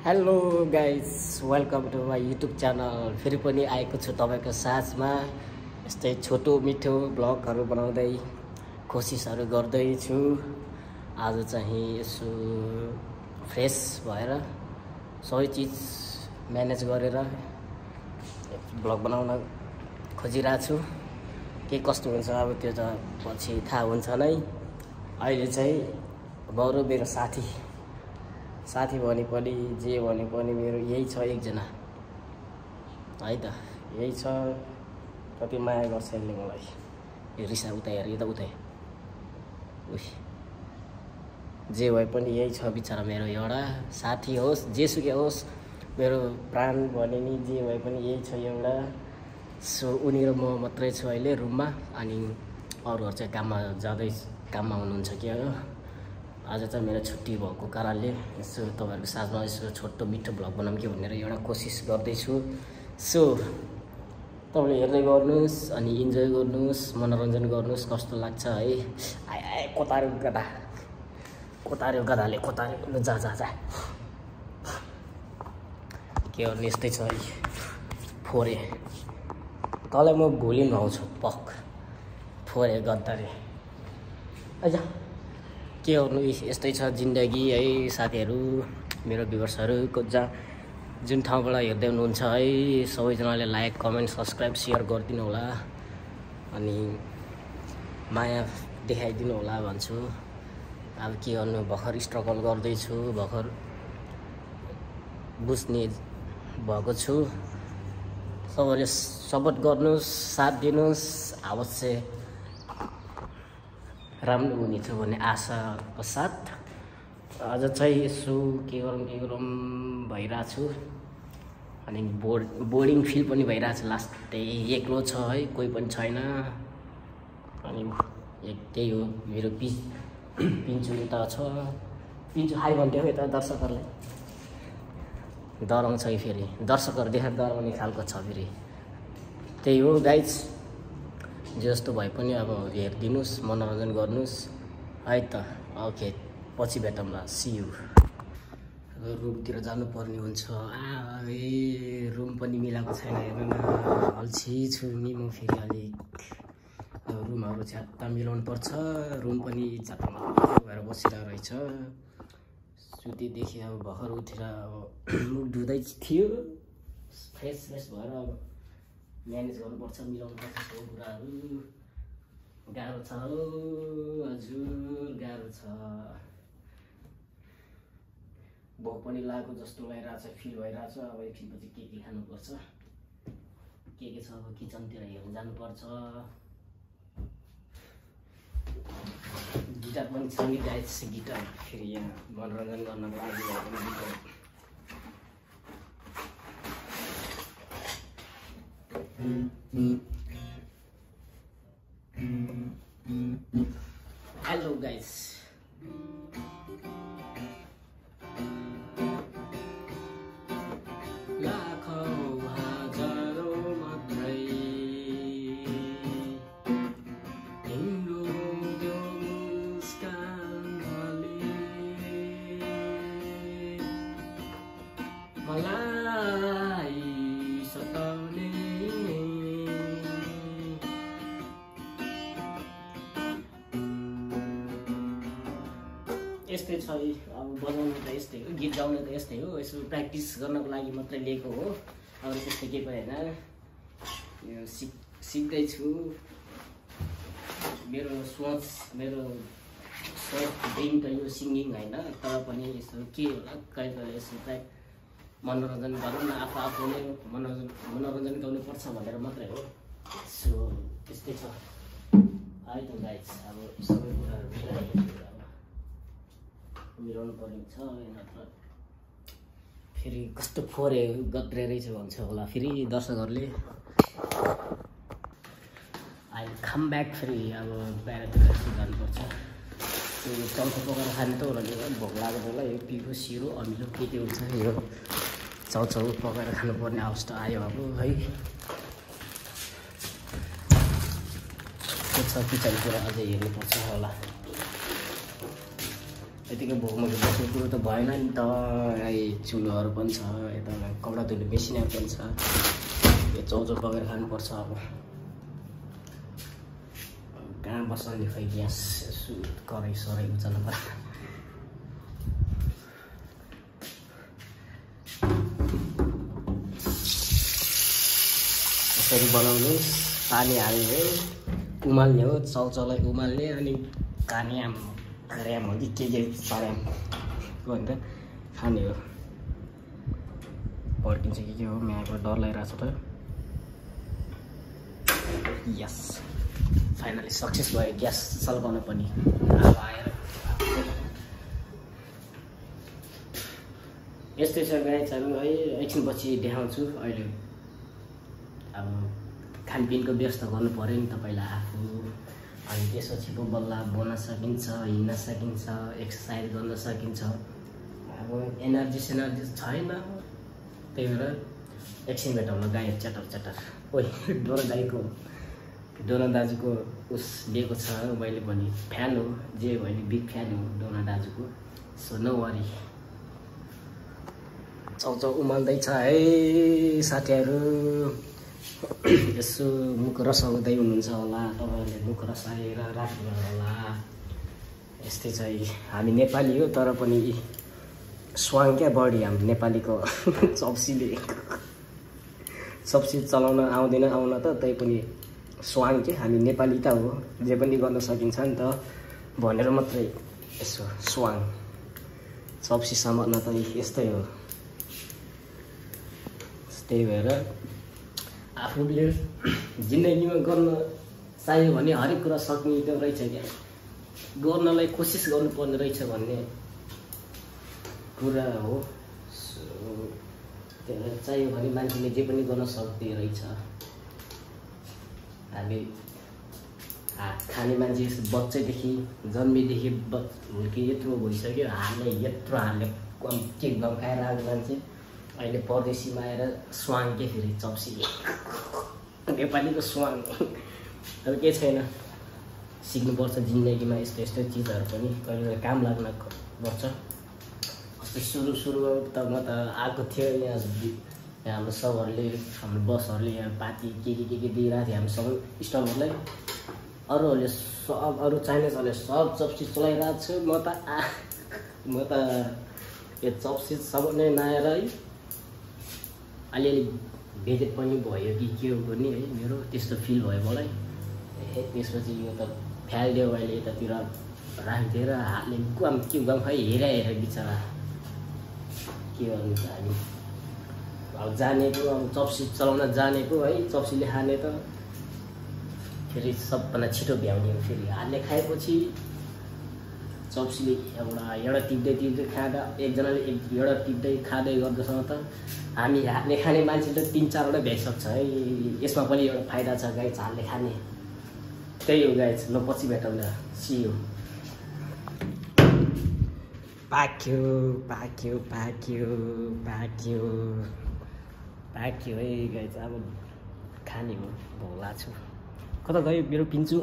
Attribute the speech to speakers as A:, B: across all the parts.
A: Hello guys welcome to my YouTube channel. फेरि पनि आएको छु तपाईँको साथमा यस्तै छोटो मिठो ब्लगहरू बनाउँदै कोसिसहरू गर्दैछु। आज चाहिँ यसो फ्रेस भएर सबै चिज म्यानेज गरेर ब्लग बनाउन खोजिरहेको छु। के कस्तो हुन्छ अब त्यो त पछि थाहा हुन्छ नै। अहिले चाहिँ म र मेरो साथी भने पनि जे भने पनि मेरो यही छ एकजना है त, यही छ। कति माया गर्छ यसले मलाई। यो रिसा उता हेर, यता उता जे भए पनि यही छ बिचरा मेरो एउटा साथी होस् जेसुकै होस्, मेरो प्राण भने नि जे भए पनि यही छ एउटा। सो उनी र म मात्रै छु अहिले रुममा, अनि अरूहरू चाहिँ काममा हुनुहुन्छ क्या हो। आज चाहिँ मेरो छुट्टी भएको कारणले यसो तपाईँहरूको साथमा यसो छोटो मिठो भ्लग बनाऊँ कि भनेर एउटा कोसिस गर्दैछु। सो तपाईँले हेर्दै गर्नुहोस् अनि इन्जोय गर्नुहोस्, मनोरञ्जन गर्नुहोस् कस्तो लाग्छ है। आए कोतार्यो गधाले कोतार्यो जा के गर्नु, यस्तै छ है। फोरे तँलाई म भोलि पनि आउँछु पक फोरे गद्दारे आइजा। के गर्नु, यस्तै छ जिन्दगी है साथीहरू, मेरो भ्युवर्सहरू जुन ठाउँबाट हेर्दै हुनुहुन्छ है, सबैजनाले लाइक कमेन्ट सब्सक्राइब सेयर गरिदिनु होला अनि माया देखाइदिनु होला भन्छु। अब के गर्नु, भर्खर स्ट्रगल गर्दैछु, भर्खर बुझ्ने भएको छु। सबैले सपोर्ट गर्नुहोस्, साथ दिनुहोस्, अवश्य राम्रो हुनेछ भन्ने आशाको साथ आज चाहिँ यसो के गरौँ भइरहेछु। अनि बोर्डिङ फिल पनि भइरहेछ। लास्टै एक्लो छ है, कोही पनि छैन। अनि त्यही हो मेरो पिन्चु उता छ। पिन्चु हाई भन्थ्यो यता दर्शकहरूलाई डराउँछ कि फेरि दर्शकहरू देखेर डराउने खालको छ फेरि। त्यही हो गाइज, जस्तो भए पनि अब हेरिदिनुहोस्, मनोरञ्जन गर्नुहोस् है त। ओके, पछि भेटौँला, सी यू। रुमतिर जानुपर्ने हुन्छ। रुम पनि मिलाएको छैन, हेर्नु न अल्छी छु नि म फेरि अलिक। रुमहरू च्यात्ता मिलाउनु पर्छ, रुम पनि च्यात्ता भएर बसिरहेको रहेछ। सुतेदेखि अब भर्खर उठेर अब मुख धुँदै थियो, फ्रेस भएर अब म्यानेज गर्नुपर्छ, मिलाउनुपर्छ सबै कुराहरू। गाह्रो छ हो हजुर, गाह्रो छ। भोक पनि लागेको जस्तो लागिरहेछ, फिल भइरहेछ। अब एकछिनपछि के खानुपर्छ, के छ अब किचनतिर हेर्नु जानुपर्छ। गिटार पनि छ नि गाइस, गिटार फेरि यहाँ मनोरञ्जन गर्नको लागि गिटार। हेलो गाइस, लाखौँ हजारौँ मात्रै तिम्रो त्यो मुस्कानले मलाई सताउने। यस्तै छ है, अब बजाउनु त यस्तै हो, गीत गाउनु त यस्तै हो। यसो प्र्याक्टिस गर्नको लागि मात्रै लिएको हो, अरू त्यस्तो केही पनि होइन। यो सिक्दैछु। मेरो सोच ड्रिम त यो सिङ्गिङ होइन, तर पनि यसो के होला कहिले यसो मनोरञ्जन गरौँ न, आफूले मनोरञ्जन गर्नुपर्छ भनेर मात्रै हो। सो त्यस्तै छ है त गाइज। अब सबै कुराहरू मिलाउनु पर्ने छ, नत्र फेरि कस्तो फोरे गत्रे रहेछ भन्छ होला फेरि दर्शकहरूले। आई कम ब्याक फेरि अब बाहिरतिर जानुपर्छ। त्यो चाउचाउ पकाएर खाने त होला, भोक लागेको होला। यो पिरो सिरो अमिलो के हुन्छ, यो चाउचाउ पकाएर खानुपर्ने अवस्था आयो अब है। के छ किचनतिर अझै हेर्नुपर्छ होला। यतिकै भोकमा बस्ने कुरो त भएन नि त। चुलोहरू पनि छ, यता कपडा धुने मेसिनहरू पनि छ। यो चौचो बगेर खानुपर्छ। अब कहाँ बस्ने खै ग्यास कराई सराई उचाल्नु पर्छ। यसरी बनाउने, पानी हाल्ने, उमाल्ने हो, चौचौलाई उमाल्ने, अनि कानियाम खर्याम हो कि के सर्याम भन्छ खाने हो। पल्टिन्छ कि के हो, म्यागबाट डर लागिरहेको छ त। यस, फाइनली सक्सेस भयो ग्यास सल्काउन पनि। अब आएर यस्तै छ गाइजहरू है। एकछिनपछि देखाउँछु। अहिले अब खानपिनको व्यवस्था गर्नु पऱ्यो नि त पहिला आफू, अनि त्यसपछि पो बल्ल बोल्न सकिन्छ, हिँड्न सकिन्छ, एक्सर्साइज गर्न सकिन्छ। अब एनर्जी छैन, त्यही भएर एकछिन भेटाउनु गाई च्याटर च्याटर। ओइ डोना दाजुको उस लिएको छ मैले पनि। फ्यान हो, जे भयो बिग फ्यान हो डोना दाजुको। So no worry. चौचौ उमाल्दैछ है साथीहरू। यसो मुख रसाउँदै हुनुहुन्छ होला तपाईँहरूले, मुख रसाएर राख्नु होला। यस्तै छ। हामी नेपाली हो तर पनि स्वाङ क्या बढी हाम्रो नेपालीको। चप्सी चलाउन आउँदैन आउन त, तै पनि स्वाङ के हामी नेपाली त हो, जे पनि गर्न सकिन्छ नि त भनेर मात्रै यसो स्वाङ। चप्सी समात्न त यस्तै हो। त्यही भएर आफूले जिन्दगीमा गर्न चाहियो भने हरेक कुरा सकिँदो रहेछ क्या। गर्नलाई कोसिस गर्नुपर्ने रहेछ भन्ने कुरा हो। त्यही चाहियो भने मान्छेले जे पनि गर्न सक्दो रहेछ। हामी खाने मान्छे बच्चैदेखि जन्मेदेखि हुर्के यत्रो भइसक्यो। हाल्ने यत्रो हाल्ने के गम खाएर आएको मान्छे अहिले परदेशीमा आएर स्वाङ के फेरि चप्सी। नेपालीको स्वाङ। तर केही छैन, सिक्नुपर्छ जिन्दगीमा यस्तो यस्तो चिजहरू पनि कहिले काम लाग्न पर्छ। अस्ति सुरुमा त म त आएको थियो यहाँ हाम्रो सबहरूले, हाम्रो बसहरूले यहाँ पाती के दिइरहेको थियो हामी सबै स्टलहरूलाई। अरूहरूले सब अरू चाइनिजहरूले सब चप्सी चलाइरहेको छु। म त यो चप्सी सब नै नआएर है अलिअलि बेजेट पनि भयो कि के हो गर्ने है, मेरो त्यस्तो फिल भयो मलाई। त्यसपछि यो त फ्यालिदियो अहिले यतातिर राखिदिएर हातले गुम के गम खै हेरेर बिचरा के गर्नु त। हामी अब जानेको, अब चप्सी चलाउन जानेको है, चप्सीले खाने त फेरि सबभन्दा छिटो भ्याउने हो। फेरि हातले खाएपछि चप्सीले एउटा टिप्दै खाँदा, एकजनाले एउटा टिप्दै खाँदै गर्दासँग त हामी हातले खाने मान्छे त 3-4वटा भ्याइसक्छ है। यसमा पनि एउटा फाइदा छ गाइज हातले खाने। त्यही हो गाइज। ल पछि भेटौँला, सी यू। पाक्यो है गाइज। अब खाने हो, भोला छु। कता गयो मेरो पिन्चु?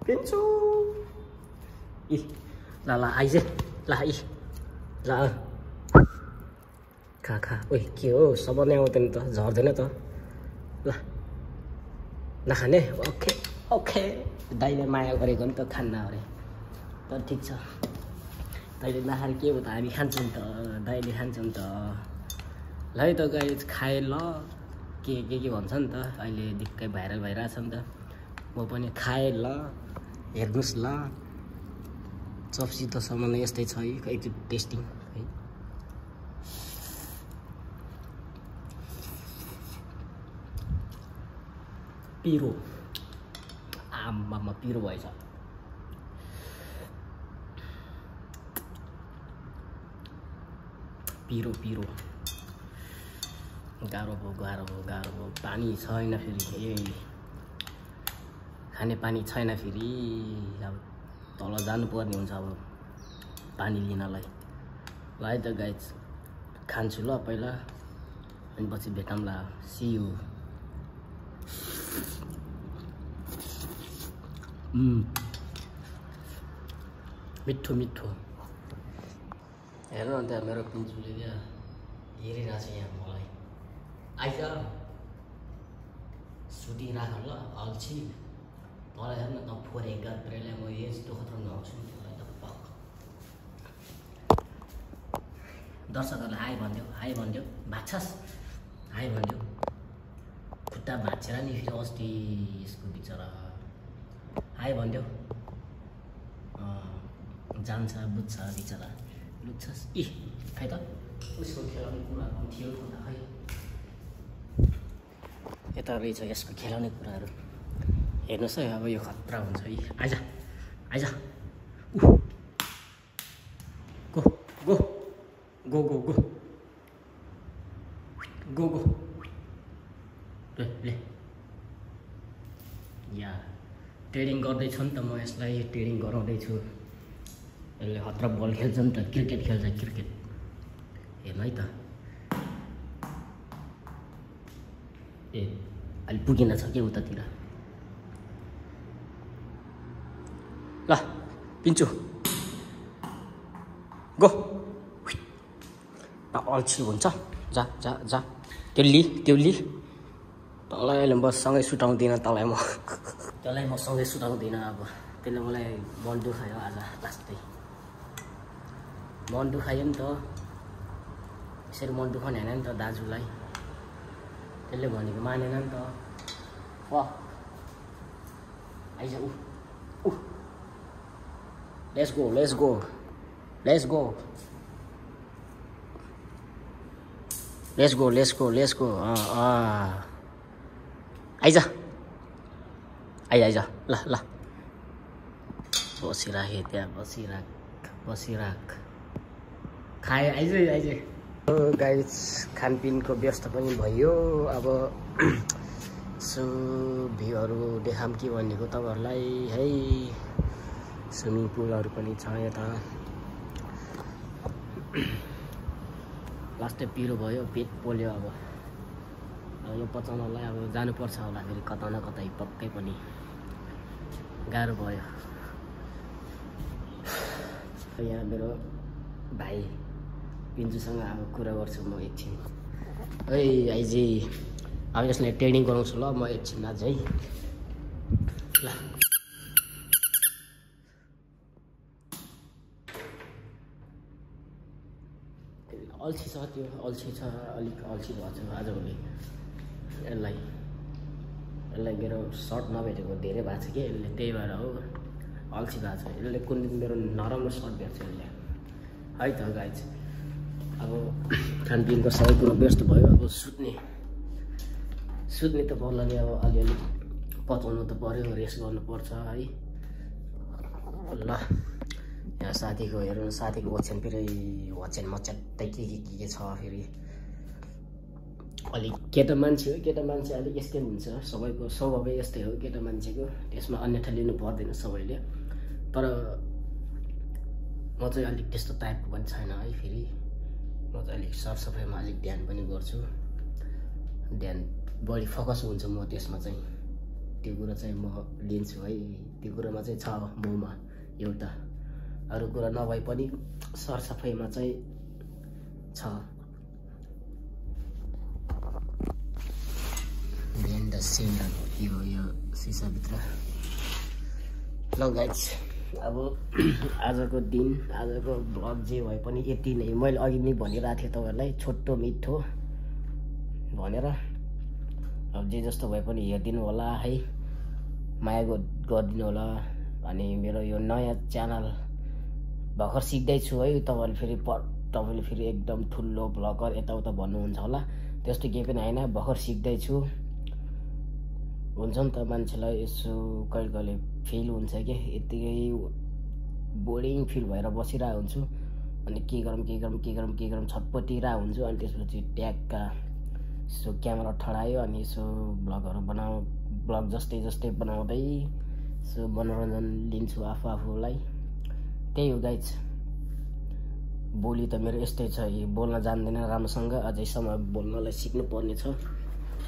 A: पिन्चु इ ल आइज ल खा। ओइ के हो, सब नै आउँदैन त, झर्दैन त। ल नखाने? ओके। दाइले माया गरेको नि त खान्न अरे। तर ठिक छ, दाइले नखाएर के हो त, हामी खान्छौँ नि त, दाइले खान्छ नि त। ल है त गाइज खाए ल। के भन्छ नि त, अहिले दिक्कै भाइरल भइरहेछ नि त। म पनि खाएँ ल, हेर्नुहोस् ल। चप्सी त सम्म यस्तै छ है, एकचोटि टेस्टिङ है। पिरो, आम्मामा पिरो भएछ। पिरो गाह्रो भयो। पानी छैन फेरि, खाने पानी छैन फेरि। अब तल जानुपर्ने हुन्छ अब पानी लिनलाई। ल है त गाइज खान्छु ल पहिला, अनि पछि भेटौँला, सी यू। मिठो हेर्नु अन्त मेरो पिन्चुले क्या हेरिरहेको छ यहाँ मलाई आइज सुटी राख ल अल्छी मलाई हेर्नु त फोर एक गरेलाई म यस्तो खतरा नआउँछु नि त्यसलाई त पक्क दर्शकहरूलाई हाई भनिदेऊ भाग्छस् हाई भनिदेऊ खुट्टा भाँचेर नि फेरि अस्ति यसको बिचरा हाई भनिदेऊ जान्छ बुझ्छ बिचरा लुच्छस् खै त उसको खेलाउने कुराहरू थियो त खै यता रहेछ यसको खेलाउने कुराहरू हेर्नुहोस् है अब यो खतरा हुन्छ है आइज go go go go go go go ले या ट्रेडिङ गर्दैछु नि त म यसलाई ट्रेडिङ गराउँदैछु यसले खतरा बल खेल्छ नि त क्रिकेट खेल्छ क्रिकेट हेर्नु है त ए अहिले पुगेन छ के उतातिर ल पिन्चु गो अल्छी हुन्छ जा जा जा त्यो लि तँलाई अहिले म सँगै सुटाउँदिनँ तँलाई म सँगै सुटाउँदिनँ अब त्यसले मलाई मन दुखायो आज लास्टै मन दुखायो नि त यसरी मन दुखाउने होइन नि त दाजुलाई त्यसले भनेको मानेन नि त आइज ऊ लेट्स गो आइज ल बसिराखे त्यहाँ बसिराख खाए आइज गाइस खानपिनको व्यस्त पनि भयो अब सो भ्यूहरू देखाम के भनेको तपाईँहरूलाई है स्विमिङ पुलहरू पनि छ यता लास्टै पिरो भयो पेट पोल्यो अब यो पचाउनलाई अब जानुपर्छ होला फेरि कता न कतै पक्कै पनि गाह्रो भयो यहाँ मेरो भाइ पिन्चुसँग अब कुरा गर्छु म एकछिन है आइजी अब यसले ट्रेनिङ गराउँछु ल म एकछिन आज है ल अल्छी छ त्यो अलिक अल्छी भएको छ आजभोलि यसलाई मेरो सर्ट नभेटेको धेरै भएको छ कि यसले त्यही भएर हो अल्छी भएको छ यसले कुन दिन मेरो नराम्रो सर्ट भेट्छ यसले है त गाइज अब खानपिनको सबै कुरो व्यस्त भयो अब सुत्ने त बल्लले अब अलिअलि पचाउनु त पर्यो रेस्ट गर्नुपर्छ है ल यहाँ साथीको हेर्नु साथीको ओछ्यान फेरि होच्यान मच्यात्तै के छ फेरि अलिक केटा मान्छे अलिक यस्तै हुन्छ सबैको स्वभावै यस्तै हो केटा मान्छेको त्यसमा अन्यथा लिनु पर्दैन सबैले तर म चाहिँ अलिक त्यस्तो टाइपको पनि छैन है फेरि म चाहिँ अलिक सरसफाइमा अलिक ध्यान पनि गर्छु ध्यान बढी फोकस हुन्छ म त्यसमा चाहिँ त्यो कुरा चाहिँ म लिन्छु है त्यो कुरामा चाहिँ छ ममा एउटा अरू कुरा नभए पनि सरसफाइमा चाहिँ छ बिहान द सेम यो सिसाभित्र ल गाइज अब आजको ब्लग जे भए पनि यति नै मैले अघि नै भनिरहेको थिएँ तपाईँहरूलाई छोटो मिठो भनेर अब जे जस्तो भए पनि हेरिदिनु होला है माया गरिदिनु होला अनि मेरो यो नयाँ च्यानल भर्खर सिक्दैछु है तपाईँले फेरि एकदम ठुलो ब्लगर यताउता भन्नुहुन्छ होला त्यस्तो केही पनि होइन भर्खर सिक्दैछु हुन्छ नि त मान्छेलाई यसो कहिले फिल हुन्छ कि यत्तिकै बोरिङ फिल भएर बसिरहेको हुन्छु अनि के गरौँ छटपटिरहेको हुन्छु अनि त्यसपछि ट्यागका यसो क्यामेरा ठडायो अनि यसो ब्लग जस्तै बनाउँदै यसो मनोरञ्जन लिन्छु आफूलाई त्यही हो गाइज बोली त मेरो यस्तै छ बोल्न जान्दिनँ राम्रोसँग अझैसम्म बोल्नलाई सिक्नु पर्ने छ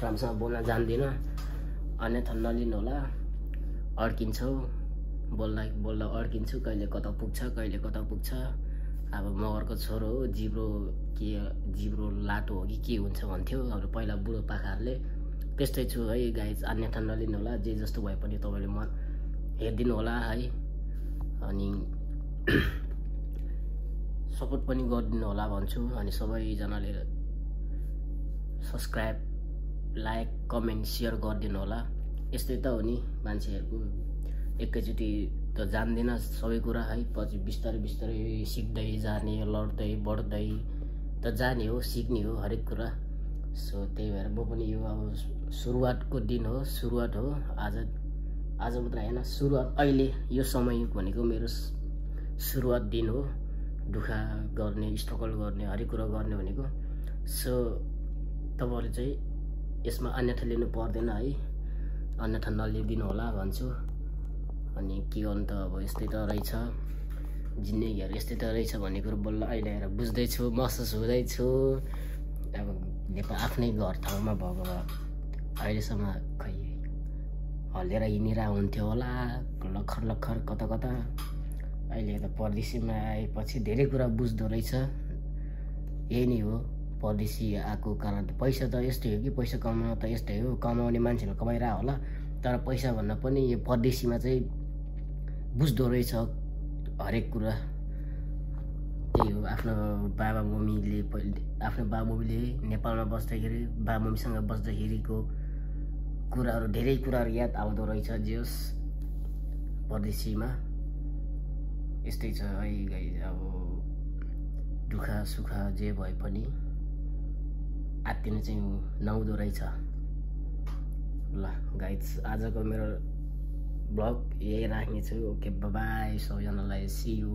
A: राम्रोसँग बोल्न जान्दिनँ अन्यथा नलिनु होला अड्किन्छौ बोल्दा अड्किन्छु कहिले कता पुग्छ अब मगरको छोरो हो, जिब्रो लाटो हो कि के हुन्छ भन्थ्यो अब पहिला बुढो पाखाहरूले। त्यस्तै छु है गाइज, अन्यथा नलिनु होला। जे जस्तो भए पनि तपाईँले मन हेरिदिनु होला है, अनि सपोर्ट पनि गरिदिनु होला भन्छु। अनि सबैजनाले सब्सक्राइब, लाइक, कमेन्ट, सेयर गरिदिनु होला। यस्तै त हो नि मान्छेहरूको, एकैचोटि त जान्दैन सबै कुरा है, पछि बिस्तारै बिस्तारै सिक्दै जाने, लड्दै बढ्दै त जाने हो, सिक्ने हो हरेक कुरा। सो त्यही भएर म पनि यो अब सुरुवातको दिन हो, सुरुवात हो। आज मात्र होइन, सुरुवात अहिले यो समय भनेको मेरो सुरुवात दिन हो। दुःख गर्ने, स्ट्रगल गर्ने, हरेक कुरा गर्ने भनेको। सो तपाईँहरूले चाहिँ यसमा अन्यथा लिनु पर्दैन है, अन्यथा नलिदिनु होला भन्छु। अनि के गर्नु त, अब यस्तै त रहेछ जिन्दगीहरू, यस्तै त रहेछ भन्ने कुरो बल्ल अहिले आएर बुझ्दैछु, महसुस हुँदैछु। अब नेपाल आफ्नै घर ठाउँमा भएको भए अहिलेसम्म खै हल्लिएर हिँडेर हुन्थ्यो होला, लखर कता कता। अहिले त परदेशीमा आएपछि धेरै कुरा बुझ्दो रहेछ। यही नै हो, परदेशी आएको कारण त पैसा त यस्तै हो कि, पैसा कमाउन त यस्तै हो, कमाउने मान्छेले कमाइरहेको होला। तर पैसा भन्दा पनि यो परदेशीमा चाहिँ बुझ्दो रहेछ हरेक कुरा। त्यही हो, आफ्नो बाबा मम्मीले नेपालमा बस्दाखेरि बाबा मम्मीसँग बस्दाखेरिको कुराहरू, धेरै कुराहरू याद आउँदो रहेछ। जे होस् परदेशीमा यस्तै छ है गाइज। अब दुःख सुख जे भए पनि आत्तिनु चाहिँ नहुँदो रहेछ। ल गाइज, आजको मेरो ब्लग यही राख्नेछु। ओके, बाई सबैजनालाई, सी यू।